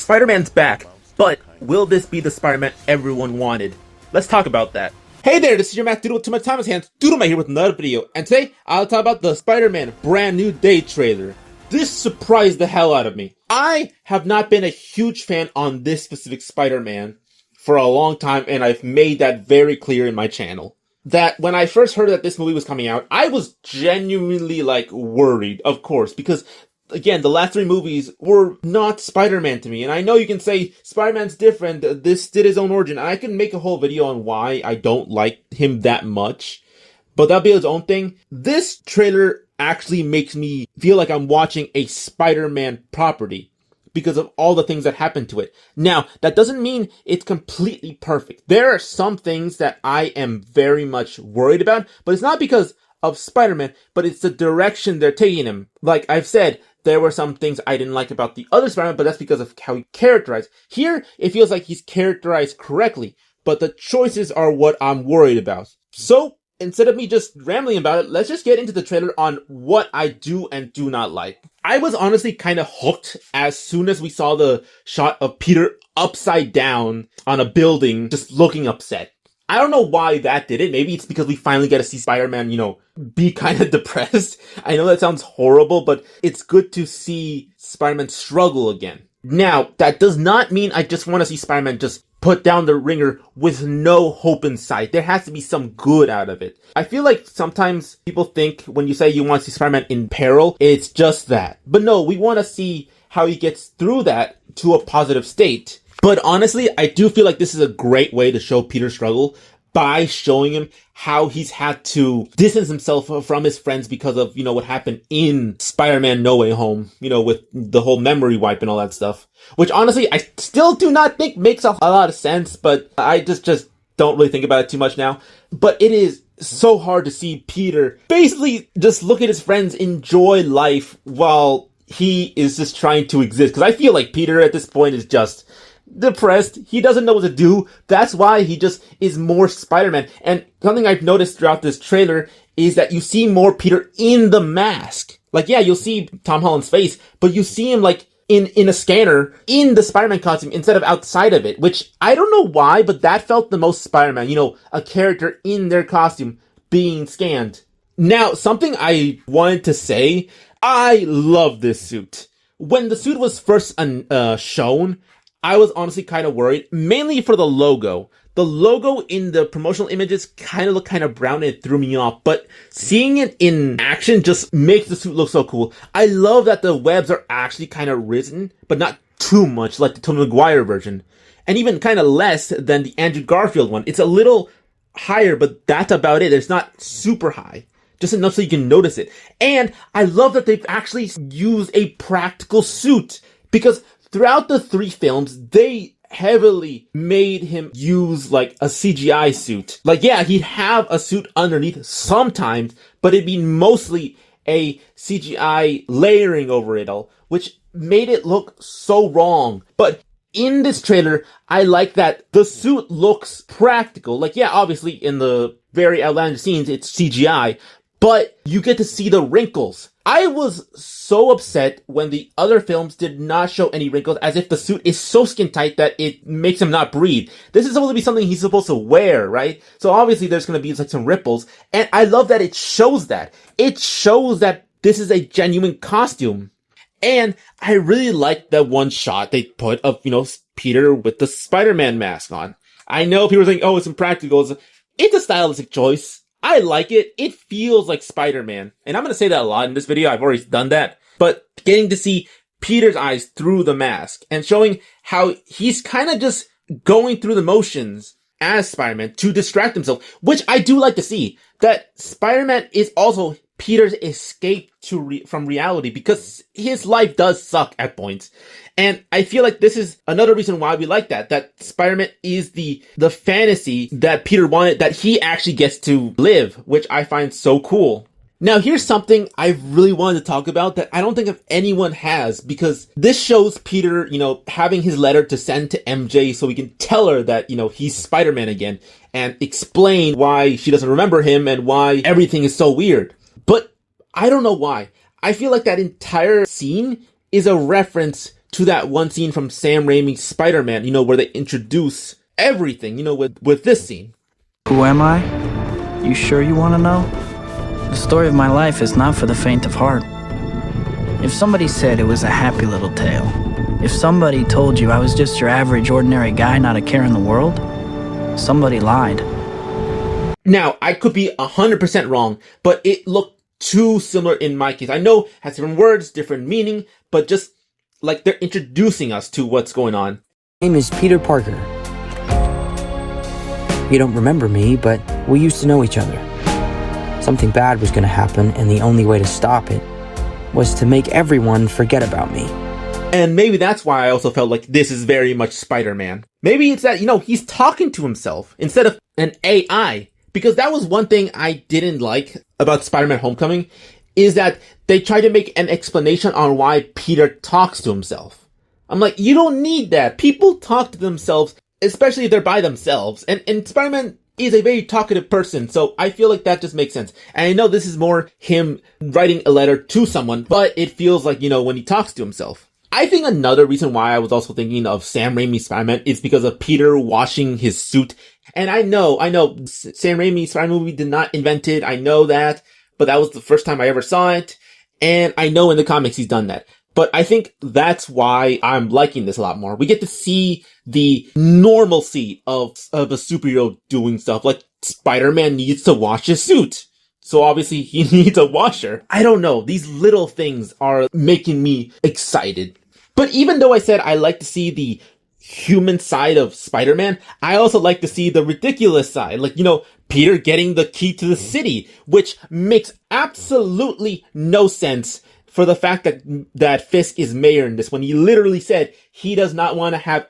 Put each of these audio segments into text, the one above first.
Spider-Man's back, but will this be the Spider-Man everyone wanted? Let's talk about that. Hey there, this is your Matt Doodle with Too Much Time on His Hands, Doodle here with another video, and today I'll talk about the Spider-Man Brand New Day trailer. This surprised the hell out of me. I have not been a huge fan on this specific Spider-Man for a long time, and I've made that very clear in my channel. That when I first heard that this movie was coming out, I was genuinely, worried, of course, because again, the last three movies were not Spider-Man to me, and I know you can say Spider-Man's different, this did his own origin, and I can make a whole video on why I don't like him that much, but that'll be his own thing. This trailer actually makes me feel like I'm watching a Spider-Man property, because of all the things that happen to it. Now, that doesn't mean it's completely perfect. There are some things that I am very much worried about, but it's not because of Spider-Man, but it's the direction they're taking him. Like I've said, there were some things I didn't like about the other Spider-Man, but that's because of how he characterized. Here, it feels like he's characterized correctly, but the choices are what I'm worried about. So, instead of me just rambling about it, let's just get into the trailer on what I do and do not like. I was honestly kind of hooked as soon as we saw the shot of Peter upside down on a building, just looking upset. I don't know why that did it. Maybe it's because we finally get to see Spider-Man, be kind of depressed. I know that sounds horrible, but it's good to see Spider-Man struggle again. Now, that does not mean I just want to see Spider-Man just put down the ringer with no hope in sight. There has to be some good out of it. I feel like sometimes people think when you say you want to see Spider-Man in peril, it's just that. But no, we want to see how he gets through that to a positive state. But honestly, I do feel like this is a great way to show Peter's struggle by showing him how he's had to distance himself from his friends because of, what happened in Spider-Man No Way Home, with the whole memory wipe and all that stuff. Which honestly, I still do not think makes a lot of sense, but I just don't really think about it too much now. But it is so hard to see Peter basically just look at his friends, enjoy life while he is just trying to exist. Because I feel like Peter at this point is just depressed. He doesn't know what to do. That's why he just is more Spider-Man. And something I've noticed throughout this trailer is that you see more Peter in the mask. You'll see Tom Holland's face, but you see him in a scanner in the Spider-Man costume instead of outside of it, which I don't know why, but that felt the most Spider-Man, a character in their costume being scanned. Now, something I wanted to say, I love this suit. When the suit was first shown, I was honestly kind of worried, mainly for the logo. The logo in the promotional images kind of looked kind of brown and it threw me off, but seeing it in action just makes the suit look so cool. I love that the webs are actually kind of risen, but not too much like the Tobey Maguire version. And even kind of less than the Andrew Garfield one. It's a little higher, but that's about it. It's not super high. Just enough so you can notice it. And I love that they've actually used a practical suit, because throughout the three films, they heavily made him use a CGI suit. He'd have a suit underneath sometimes, but it'd be mostly a CGI layering over it all, which made it look so wrong. But in this trailer, I like that the suit looks practical. Obviously in the very outlandish scenes, it's CGI, but you get to see the wrinkles. I was so upset when the other films did not show any wrinkles, as if the suit is so skin tight that it makes him not breathe. This is supposed to be something he's supposed to wear, right? So obviously there's going to be some ripples, and I love that it shows that. It shows that this is a genuine costume. And I really like that one shot they put of, Peter with the Spider-Man mask on. I know people are saying, oh, it's impractical. It's a stylistic choice. I like it. It feels like Spider-Man. And I'm going to say that a lot in this video. I've already done that. But getting to see Peter's eyes through the mask and showing how he's kind of just going through the motions as Spider-Man to distract himself, which I do like to see. That Spider-Man is also Peter's escape from reality, because his life does suck at points. And I feel like this is another reason why we like that Spider-Man is the fantasy that Peter wanted, that he actually gets to live, which I find so cool. Now, here's something I really wanted to talk about that I don't think anyone has, because this shows Peter, having his letter to send to MJ so he can tell her that, he's Spider-Man again, and explain why she doesn't remember him and why everything is so weird. But I don't know why. I feel like that entire scene is a reference to that one scene from Sam Raimi's Spider-Man, where they introduce everything, with this scene. Who am I? You sure you want to know? The story of my life is not for the faint of heart. If somebody said it was a happy little tale, if somebody told you I was just your average, ordinary guy, not a care in the world, somebody lied. Now, I could be 100% wrong, but it looked too similar in my case. I know it has different words, different meaning, but just like they're introducing us to what's going on. My name is Peter Parker. You don't remember me, but we used to know each other. Something bad was going to happen, and the only way to stop it was to make everyone forget about me. And maybe that's why I also felt like this is very much Spider-Man. Maybe it's that, he's talking to himself instead of an AI. Because that was one thing I didn't like about Spider-Man Homecoming, is that they tried to make an explanation on why Peter talks to himself. I'm like, you don't need that. People talk to themselves, especially if they're by themselves. And Spider-Man is a very talkative person, so I feel like that just makes sense. And I know this is more him writing a letter to someone, but it feels like, when he talks to himself. I think another reason why I was also thinking of Sam Raimi's Spider-Man is because of Peter washing his suit. And I know, Sam Raimi's Spider-Man movie did not invent it, I know that, but that was the first time I ever saw it. And I know in the comics he's done that. But I think that's why I'm liking this a lot more. We get to see the normalcy of a superhero doing stuff. Like, Spider-Man needs to wash his suit. So obviously he needs a washer. I don't know. These little things are making me excited. But even though I said I like to see the human side of Spider-Man, I also like to see the ridiculous side. Like, Peter getting the key to the city, which makes absolutely no sense for the fact that Fisk is mayor in this, when he literally said he does not want to have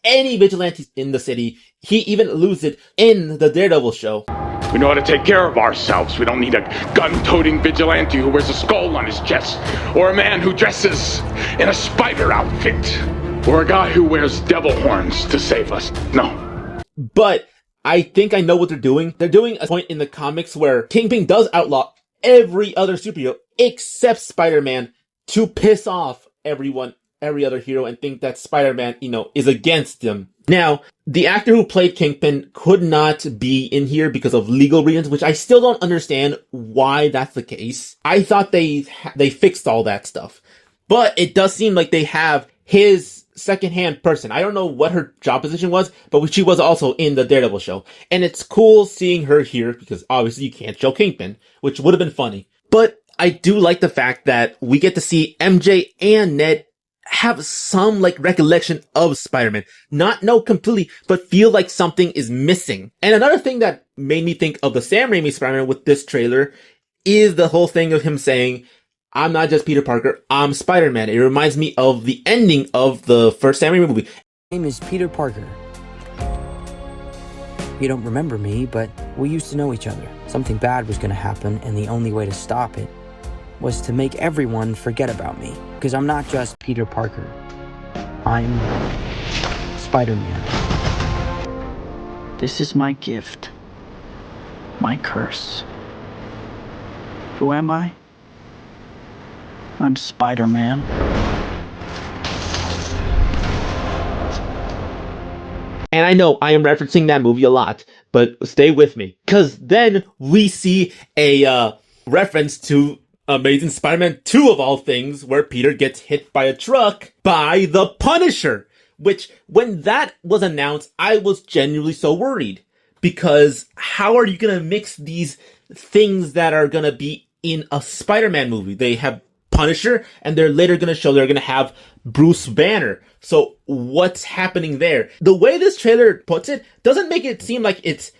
any vigilantes in the city. He even alludes it in the Daredevil show. We know how to take care of ourselves. We don't need a gun-toting vigilante who wears a skull on his chest, or a man who dresses in a spider outfit, or a guy who wears devil horns to save us. No. But I think I know what they're doing. They're doing a point in the comics where Kingpin does outlaw every other superhero except Spider-Man to piss off every other hero, and think that Spider-Man, is against them. Now, the actor who played Kingpin could not be in here because of legal reasons, which I still don't understand why that's the case. I thought they fixed all that stuff. But it does seem like they have his second-hand person. I don't know what her job position was, but she was also in the Daredevil show. And it's cool seeing her here, because obviously you can't show Kingpin, which would have been funny. But I do like the fact that we get to see MJ and Ned have some recollection of Spider-Man. Not know completely, but feel like something is missing. And another thing that made me think of the Sam Raimi Spider-Man with this trailer is the whole thing of him saying, I'm not just Peter Parker, I'm Spider-Man. It reminds me of the ending of the first Sam Raimi movie. My name is Peter Parker. You don't remember me, but we used to know each other. Something bad was going to happen, and the only way to stop it was to make everyone forget about me. Because I'm not just Peter Parker. I'm Spider-Man. This is my gift. My curse. Who am I? I'm Spider-Man. And I know I am referencing that movie a lot, but stay with me. Because then we see a reference to Amazing Spider-Man 2 of all things, where Peter gets hit by a truck by the Punisher. Which, when that was announced, I was genuinely so worried. Because how are you gonna mix these things that are gonna be in a Spider-Man movie? They have Punisher, and they're later gonna show they're gonna have Bruce Banner. So what's happening there? The way this trailer puts it doesn't make it seem like it's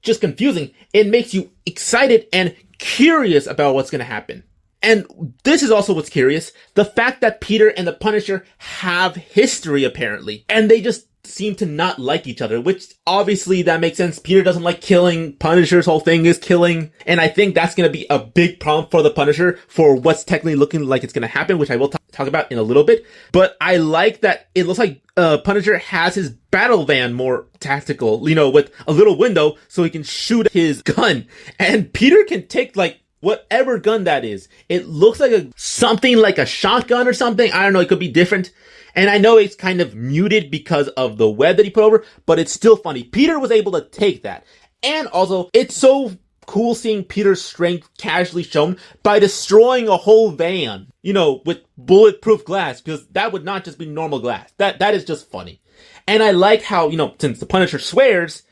just confusing. It makes you excited and curious about what's gonna happen. And this is also what's curious. The fact that Peter and the Punisher have history, apparently. And they just seem to not like each other, which obviously that makes sense. Peter doesn't like killing. Punisher's whole thing is killing. And I think that's going to be a big problem for the Punisher for what's technically looking like it's going to happen, which I will talk about in a little bit. But I like that it looks like Punisher has his battle van more tactical, with a little window so he can shoot his gun. And Peter can take whatever gun that is. It looks like something like a shotgun or something. I don't know. It could be different. And I know it's kind of muted because of the web that he put over, but it's still funny. Peter was able to take that. And also, it's so cool seeing Peter's strength casually shown by destroying a whole van, with bulletproof glass, because that would not just be normal glass. That is just funny. And I like how, since the Punisher swears,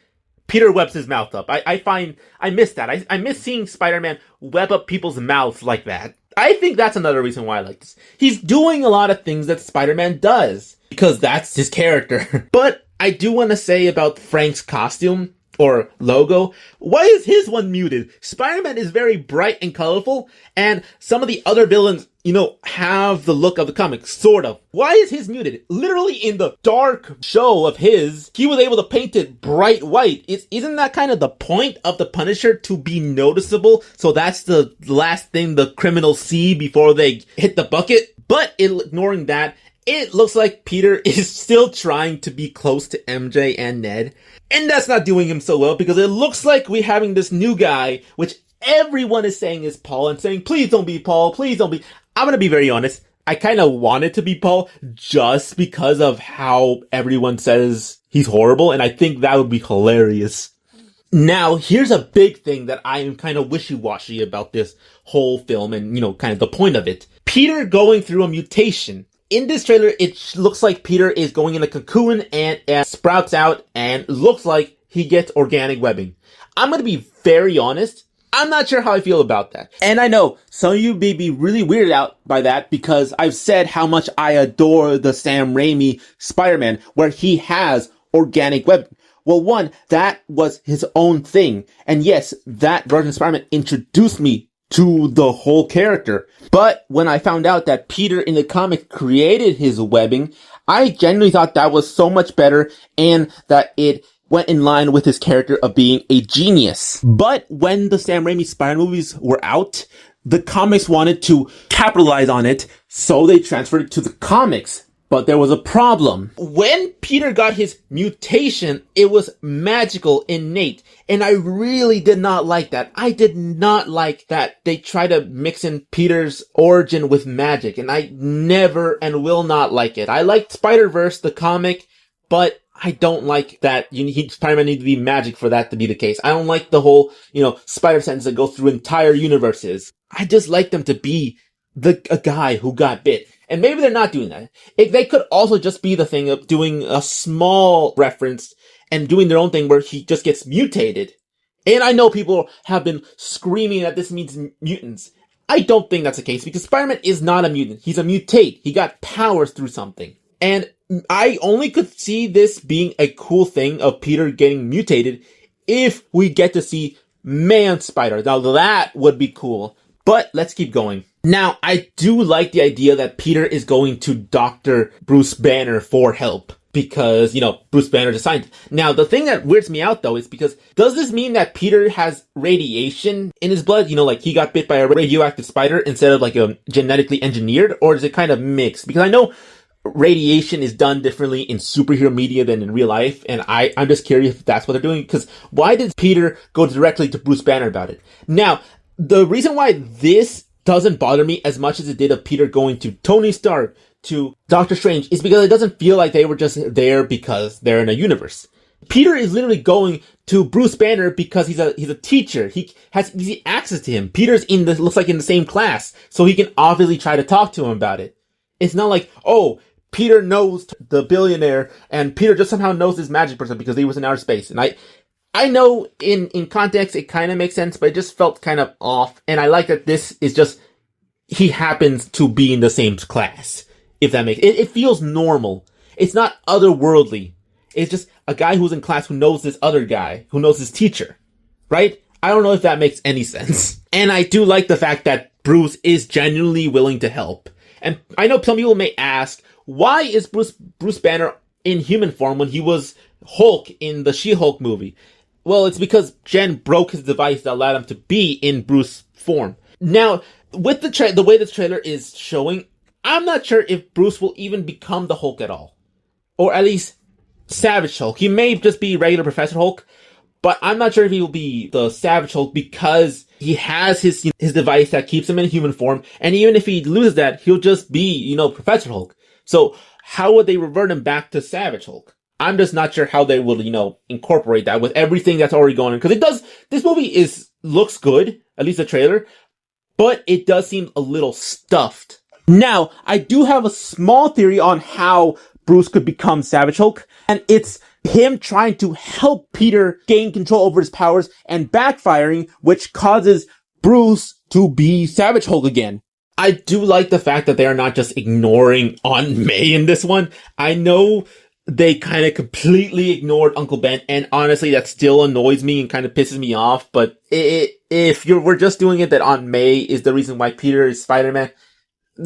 Peter webs his mouth up. I miss that. I miss seeing Spider-Man web up people's mouths like that. I think that's another reason why I like this. He's doing a lot of things that Spider-Man does, because that's his character. But I do want to say about Frank's costume, or logo, why is his one muted? Spider-Man is very bright and colorful, and some of the other villains, have the look of the comics, sort of. Why is his muted? Literally in the dark show of his, he was able to paint it bright white. Isn't that kind of the point of the Punisher, to be noticeable? So that's the last thing the criminals see before they hit the bucket? But ignoring that, it looks like Peter is still trying to be close to MJ and Ned. And that's not doing him so well, because it looks like we're having this new guy, which everyone is saying is Paul, and saying, please don't be Paul, please don't be. I'm gonna be very honest. I kind of want it to be Paul just because of how everyone says he's horrible, and I think that would be hilarious. Now, here's a big thing that I am kind of wishy-washy about this whole film and, kind of the point of it. Peter going through a mutation. In this trailer, it looks like Peter is going in a cocoon and sprouts out and looks like he gets organic webbing. I'm going to be very honest. I'm not sure how I feel about that. And I know some of you may be really weirded out by that, because I've said how much I adore the Sam Raimi Spider-Man, where he has organic webbing. Well, one, that was his own thing. And yes, that version of Spider-Man introduced me to the whole character. But when I found out that Peter in the comic created his webbing, I genuinely thought that was so much better, and that it went in line with his character of being a genius. But when the Sam Raimi Spider-Man movies were out, the comics wanted to capitalize on it, so they transferred it to the comics. But there was a problem. When Peter got his mutation, it was magical, innate, and I really did not like that. I did not like that they try to mix in Peter's origin with magic, and I never and will not like it. I liked Spider-Verse, the comic, but I don't like that Spider-Man need to be magic for that to be the case. I don't like the whole, Spider-Sense that goes through entire universes. I just like them to be a guy who got bit. And maybe they're not doing that. They could also just be the thing of doing a small reference and doing their own thing where he just gets mutated. And I know people have been screaming that this means mutants. I don't think that's the case, because Spider-Man is not a mutant. He's a mutate. He got powers through something. And I only could see this being a cool thing of Peter getting mutated if we get to see Man Spider. Now that would be cool. But let's keep going. Now, I do like the idea that Peter is going to Dr. Bruce Banner for help, because, Bruce Banner's a scientist. Now, the thing that weirds me out, though, is because, does this mean that Peter has radiation in his blood? Like he got bit by a radioactive spider instead of like a genetically engineered? Or is it kind of mixed? Because I know radiation is done differently in superhero media than in real life, and I'm just curious if that's what they're doing, because why did Peter go directly to Bruce Banner about it? Now, the reason why this doesn't bother me as much as it did of Peter going to Tony Stark, to Doctor Strange, is because it doesn't feel like they were just there because they're in a universe. Peter is literally going to Bruce Banner because he's a teacher. He has easy access to him. Peter's looks like in the same class, so he can obviously try to talk to him about it. It's not like, oh, Peter knows the billionaire, and Peter just somehow knows this magic person because he was in outer space. And I know in context it kind of makes sense, but it just felt kind of off. And I like that this is just, he happens to be in the same class. If that makes it feels normal. It's not otherworldly. It's just a guy who's in class who knows this other guy, who knows his teacher. Right? I don't know if that makes any sense. And I do like the fact that Bruce is genuinely willing to help. And I know some people may ask, why is Bruce Banner in human form when he was Hulk in the She-Hulk movie? Well, it's because Jen broke his device that allowed him to be in Bruce form. Now, with the way this trailer is showing, I'm not sure if Bruce will even become the Hulk at all. Or at least Savage Hulk. He may just be regular Professor Hulk, but I'm not sure if he will be the Savage Hulk because he has his device that keeps him in human form, and even if he loses that, he'll just be, Professor Hulk. So how would they revert him back to Savage Hulk? I'm just not sure how they would, incorporate that with everything that's already going on. Because this movie looks good, at least the trailer, but it does seem a little stuffed. Now, I do have a small theory on how Bruce could become Savage Hulk, and it's him trying to help Peter gain control over his powers and backfiring, which causes Bruce to be Savage Hulk again. I do like the fact that they are not just ignoring Aunt May in this one. I know they kind of completely ignored Uncle Ben, and honestly, that still annoys me and kind of pisses me off, but if we're just doing it that Aunt May is the reason why Peter is Spider-Man,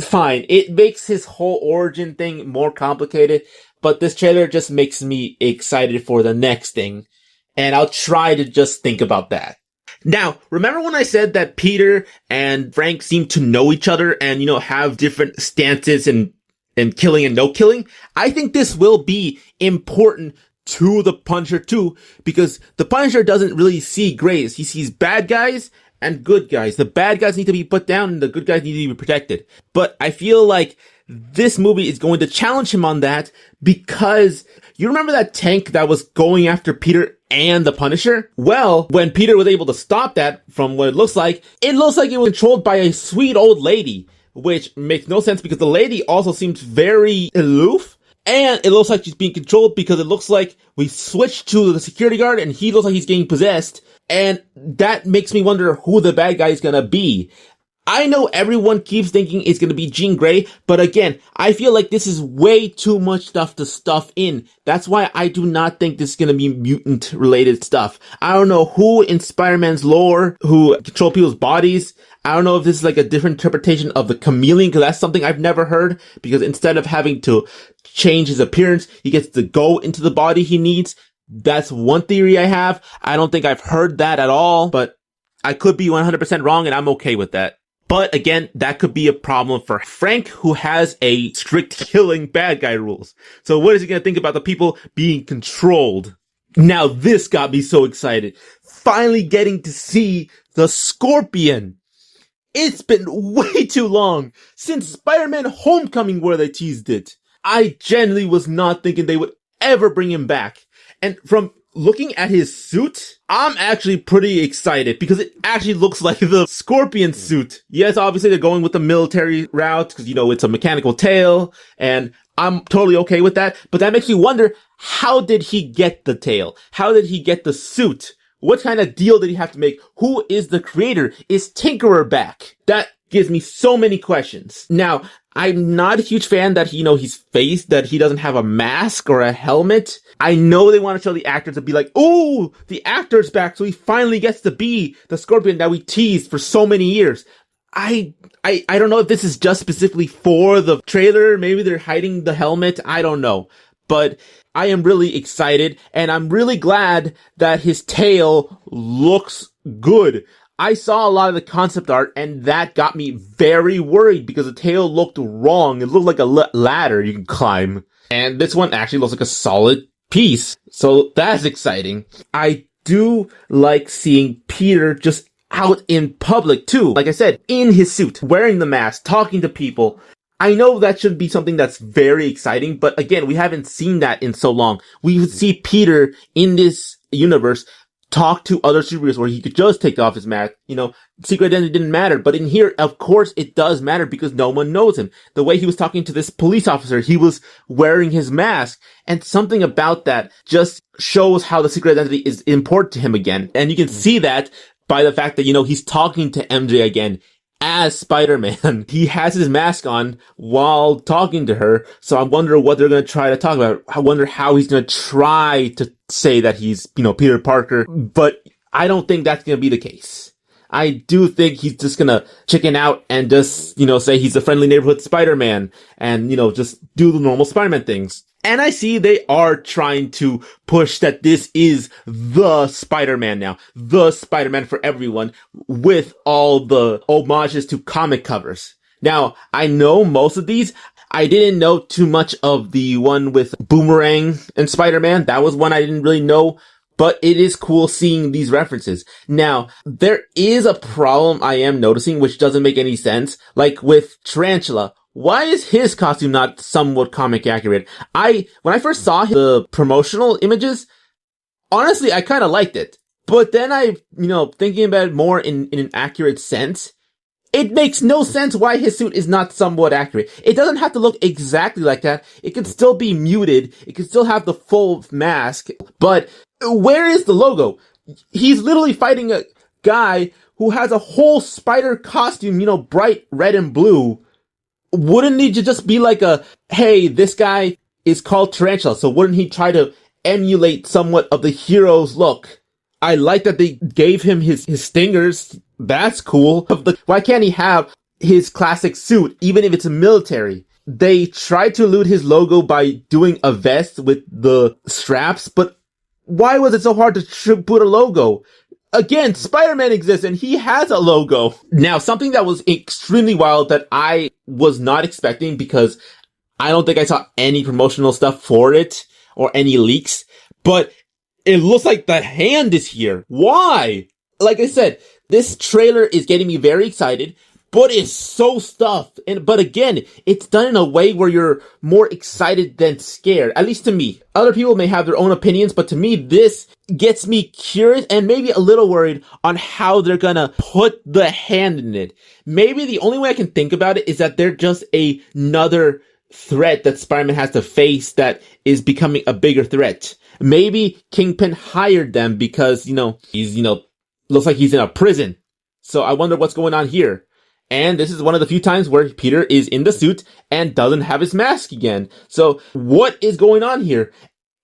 fine. It makes his whole origin thing more complicated, but this trailer just makes me excited for the next thing, and I'll try to just think about that. Now, remember when I said that Peter and Frank seem to know each other and, have different stances and killing and no killing? I think this will be important to the Punisher too, because the Punisher doesn't really see grays. He sees bad guys and good guys. The bad guys need to be put down and the good guys need to be protected. But I feel like this movie is going to challenge him on that, because you remember that tank that was going after Peter and the Punisher? Well, when Peter was able to stop that, from what it looks like it was controlled by a sweet old lady, which makes no sense because the lady also seems very aloof, and it looks like she's being controlled because it looks like we switched to the security guard and he looks like he's getting possessed, and that makes me wonder who the bad guy is gonna be. I know everyone keeps thinking it's gonna be Jean Grey, but again, I feel like this is way too much stuff to stuff in. That's why I do not think this is gonna be mutant related stuff. I don't know who in Spider-Man's lore who control people's bodies. I don't know if this is like a different interpretation of the chameleon, because that's something I've never heard, because instead of having to change his appearance, he gets to go into the body he needs. That's one theory I have. I don't think I've heard that at all, but I could be 100% wrong, and I'm okay with that. But again, that could be a problem for Frank, who has a strict killing bad guy rules. So what is he going to think about the people being controlled? Now this got me so excited. Finally getting to see the Scorpion. It's been way too long since Spider-Man Homecoming where they teased it. I genuinely was not thinking they would ever bring him back. And from looking at his suit, I'm actually pretty excited because it actually looks like the Scorpion suit. Yes, obviously they're going with the military route because, it's a mechanical tail, and I'm totally okay with that. But that makes me wonder, how did he get the tail? How did he get the suit? What kind of deal did he have to make? Who is the creator? Is Tinkerer back? That gives me so many questions. Now, I'm not a huge fan that, that he doesn't have a mask or a helmet. I know they want to show the actors to be like, ooh, the actor's back, so he finally gets to be the Scorpion that we teased for so many years. I don't know if this is just specifically for the trailer. Maybe they're hiding the helmet. I don't know. But I am really excited, and I'm really glad that his tail looks good. I saw a lot of the concept art, and that got me very worried because the tail looked wrong. It looked like a ladder you can climb. And this one actually looks like a solid piece. So that's exciting. I do like seeing Peter just out in public too. Like I said, in his suit, wearing the mask, talking to people. I know that should be something that's very exciting, but again, we haven't seen that in so long. We see Peter in this universe talk to other superheroes where he could just take off his mask. Secret identity didn't matter, but in here, of course, it does matter because no one knows him. The way he was talking to this police officer, he was wearing his mask, and something about that just shows how the secret identity is important to him again. And you can see that by the fact that, he's talking to MJ again as Spider-Man. He has his mask on while talking to her, so I wonder what they're going to try to talk about. I wonder how he's going to try to say that he's, Peter Parker, but I don't think that's going to be the case. I do think he's just going to chicken out and just, say he's a friendly neighborhood Spider-Man and, just do the normal Spider-Man things. And I see they are trying to push that this is the Spider-Man now. The Spider-Man for everyone, with all the homages to comic covers. Now, I know most of these. I didn't know too much of the one with Boomerang and Spider-Man. That was one I didn't really know. But it is cool seeing these references. Now, there is a problem I am noticing which doesn't make any sense. Like with Tarantula. why is his costume not somewhat comic accurate? When I first saw the promotional images, honestly, I kind of liked it. But then thinking about it more in an accurate sense, it makes no sense why his suit is not somewhat accurate. It doesn't have to look exactly like that. It can still be muted. It can still have the full mask. But where is the logo? He's literally fighting a guy who has a whole spider costume, bright red and blue. Wouldn't he just be like hey, this guy is called Tarantula, so wouldn't he try to emulate somewhat of the hero's look? I like that they gave him his stingers. That's cool. Why can't he have his classic suit, even if it's military? They tried to elude his logo by doing a vest with the straps, but why was it so hard to put a logo? Again, Spider-Man exists and he has a logo. Now, something that was extremely wild that I was not expecting, because I don't think I saw any promotional stuff for it or any leaks, but it looks like the hand is here. Why? Like I said, this trailer is getting me very excited, but it's so stuffed. But again, it's done in a way where you're more excited than scared, at least to me. Other people may have their own opinions, but to me, this gets me curious and maybe a little worried on how they're gonna put the hand in it. Maybe the only way I can think about it is that they're just another threat that Spider-Man has to face that is becoming a bigger threat. Maybe Kingpin hired them because, he's, looks like he's in a prison. So I wonder what's going on here. And this is one of the few times where Peter is in the suit and doesn't have his mask again. So what is going on here?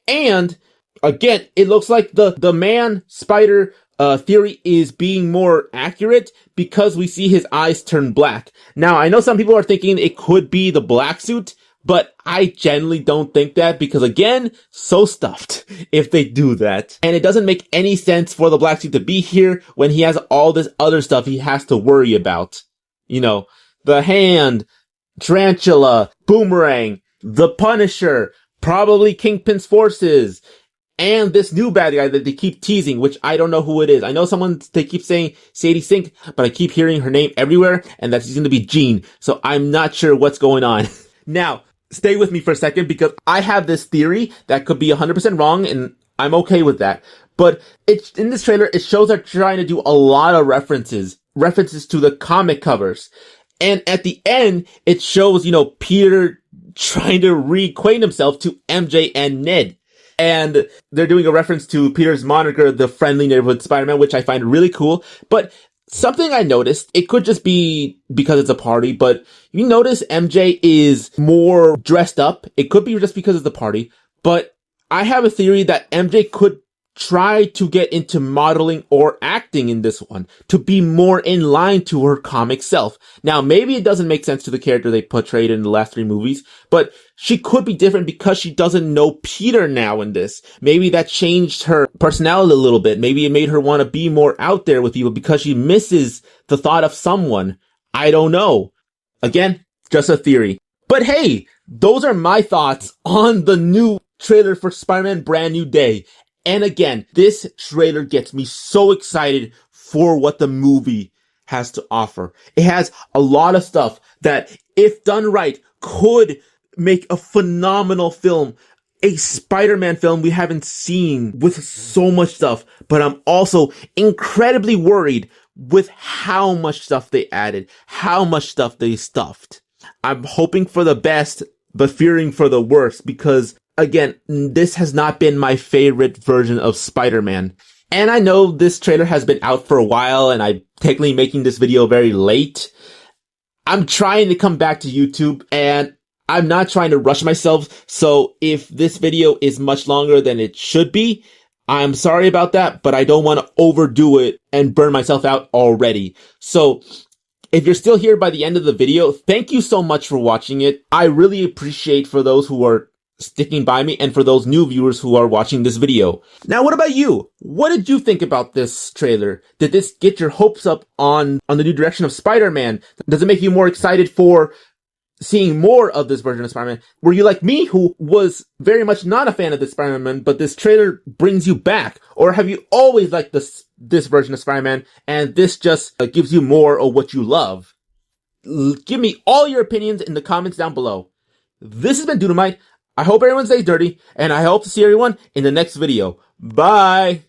And again, it looks like the man spider theory is being more accurate because we see his eyes turn black. Now, I know some people are thinking it could be the black suit, but I genuinely don't think that because, again, so stuffed if they do that. And it doesn't make any sense for the black suit to be here when he has all this other stuff he has to worry about. The hand, Tarantula, Boomerang, the Punisher, probably Kingpin's forces, and this new bad guy that they keep teasing, which I don't know who it is. I know they keep saying Sadie Sink, but I keep hearing her name everywhere, and that's going to be Jean. So I'm not sure what's going on. Now, stay with me for a second because I have this theory that could be 100% wrong, and I'm okay with that. But in this trailer, it shows they're trying to do a lot of references to the comic covers. And at the end, it shows, Peter trying to reacquaint himself to MJ and Ned. And they're doing a reference to Peter's moniker, the friendly neighborhood Spider-Man, which I find really cool. But something I noticed, it could just be because it's a party, but you notice MJ is more dressed up. It could be just because it's the party, but I have a theory that MJ could try to get into modeling or acting in this one to be more in line to her comic self. Now, maybe it doesn't make sense to the character they portrayed in the last 3 movies, but she could be different because she doesn't know Peter now in this. Maybe that changed her personality a little bit. Maybe it made her want to be more out there with people because she misses the thought of someone. I don't know. Again, just a theory. But hey, those are my thoughts on the new trailer for Spider-Man Brand New Day. And again, this trailer gets me so excited for what the movie has to offer. It has a lot of stuff that, if done right, could make a phenomenal film. A Spider-Man film we haven't seen with so much stuff. But I'm also incredibly worried with how much stuff they added, how much stuff they stuffed. I'm hoping for the best, but fearing for the worst because, again, this has not been my favorite version of Spider-Man. And I know this trailer has been out for a while and I'm technically making this video very late. I'm trying to come back to YouTube and I'm not trying to rush myself. So if this video is much longer than it should be, I'm sorry about that, but I don't want to overdo it and burn myself out already. So if you're still here by the end of the video, thank you so much for watching it. I really appreciate for those who are sticking by me and for those new viewers who are watching this video. Now, what about you? What did you think about this trailer? Did this get your hopes up on the new direction of Spider-Man? Does it make you more excited for seeing more of this version of Spider-Man? Were you like me, who was very much not a fan of this Spider-Man, but this trailer brings you back? Or have you always liked this version of Spider-Man and this just gives you more of what you love? Give me all your opinions in the comments down below. This has been Dudamite. I hope everyone stays dirty, and I hope to see everyone in the next video. Bye!